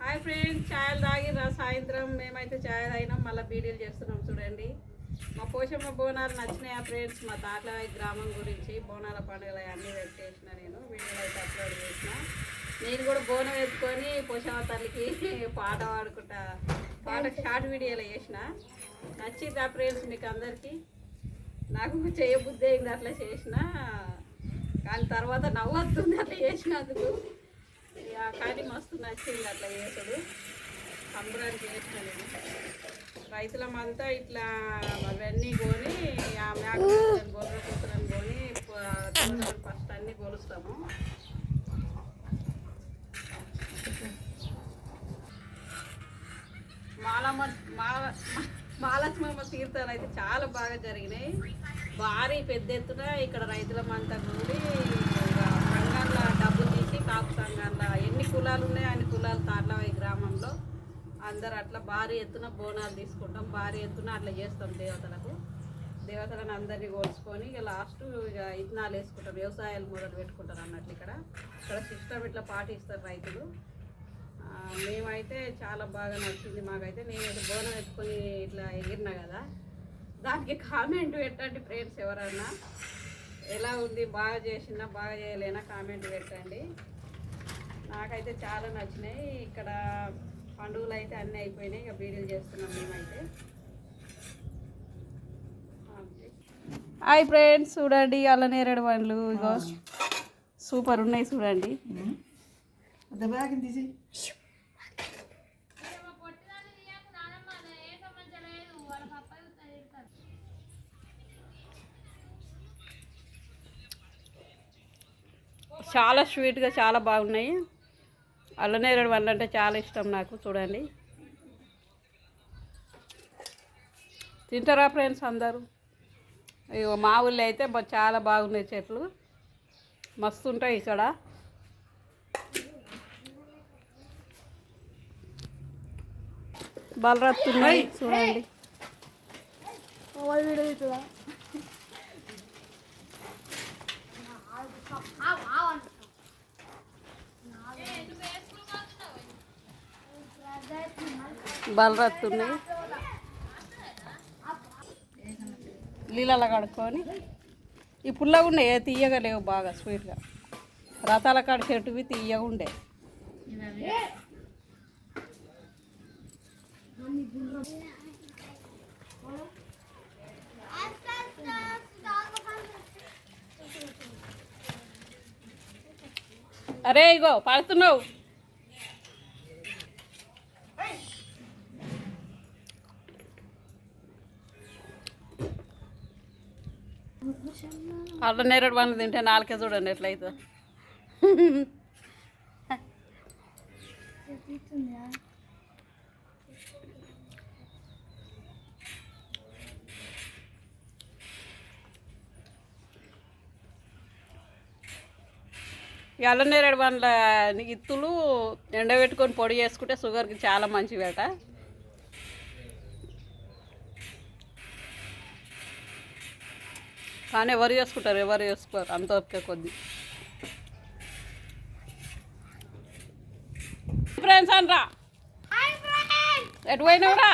Hi friends, ఛాయలు తాగిరా సాయంత్రం. మేమైతే ఛాయ్ తాగినాం, మళ్ళీ బీడీలు చేస్తున్నాం. చూడండి, మా పోషమ్మ బోనాలు నచ్చినాయి ఫ్రెండ్స్. మా తాట్లవాయి గ్రామం గురించి బోనాల పండుగలు అన్నీ పెట్టేసిన నేను వీడియోలు అయితే అప్లోడ్ చేసిన. నేను కూడా బోనం ఎత్తుకొని పోషమ్మ తల్లికి పాట పాడుకుంటా, పాట షార్ట్ వీడియోలో చేసిన. నచ్చిందా ఫ్రెండ్స్ మీకు అందరికీ? నాకు చేయబుద్ధి అయింది అట్లా చేసిన, కానీ తర్వాత నవ్వుతుంది అట్లా చేసినందుకు. కానీ మస్తు నచ్చింది అట్లా చేసుడు. సంబరానికి చేసిన నేను. రైతులమంతా ఇట్లా అవన్నీ కొని ఆ మేక గొర్రె కూతురని కొని ఫస్ట్ అన్నీ కొలుస్తాము. మహాలక్ష్మమ్మ తీర్థాలు అయితే చాలా బాగా జరిగినాయి. భారీ పెద్ద ఎత్తున ఇక్కడ రైతులమంతా కూడి సంఘంలో డబ్బులు తీసి కాపు సంఘంలో ఎన్ని కులాలు ఉన్నాయో అన్ని కులాలు తాట్లవాయి గ్రామంలో అందరు అట్లా భారీ ఎత్తున బోనాలు తీసుకుంటాం. భారీ ఎత్తున అట్లా చేస్తాం. దేవతలను అందరినీ కోల్చుకొని ఇక లాస్ట్ ఇక ఇత్తనాలు వేసుకుంటాం. వ్యవసాయాలు మొదలు పెట్టుకుంటారు అన్నట్లు. ఇక్కడ సిస్టమ్ ఇట్లా పాటిస్తారు రైతులు. మేమైతే చాలా బాగా నచ్చింది మాకైతే. నేనైతే బోనం ఎత్తుకొని ఇట్లా ఎగిరినా కదా, దానికి కామెంట్ పెట్టండి ఫ్రెండ్స్. ఎవరన్నా ఎలా ఉంది, బాగా చేసినా బాగా చేయలేనా కామెంట్ పెట్టండి. నాకైతే చాలా నచ్చినాయి. ఇక్కడ పండుగలు అయితే అన్నీ అయిపోయినాయి. ఇక బీడీలు చేస్తున్నాం మేమైతే. హాయ్ ఫ్రెండ్స్, చూడండి అల్లనేరేడు పండ్లు ఇగో సూపర్ ఉన్నాయి చూడండి. చాలా స్వీట్గా చాలా బాగున్నాయి. అల్లనేరేడు పండ్లు అంటే చాలా ఇష్టం నాకు. చూడండి, తింటారా ఫ్రెండ్స్ అందరూ? ఇగో మా ఊళ్ళో అయితే చాలా బాగున్నాయి చెట్లు, మస్తు ఉంటాయి ఇక్కడ. బలరత్తున్నాయి చూడండి. బలరత్తున్నాయి. నీళ్ళలో కడుక్కొని ఈ పుల్లగా ఉన్నాయి, తీయగా లేవు, బాగా స్వీట్గా. రథాల కాడ చెట్టువి తీయగా ఉండే. అరే ఇగో పడుతున్నావు. అల్లనేరేడు పండ్లు తింటే నాలుకే చూడండి ఎట్లయితే. ఈ అల్లనేరేడు పండ్ల ఇత్తులు ఎండబెట్టుకొని పొడి చేసుకుంటే షుగర్కి చాలా మంచివేట. కానీ ఎవరు చేసుకుంటారు, ఎవరు చేసుకోరు, అంత ఓపిక కొద్ది. ఫ్రెండ్స్ అనరా, ఎటు పోయినావురా?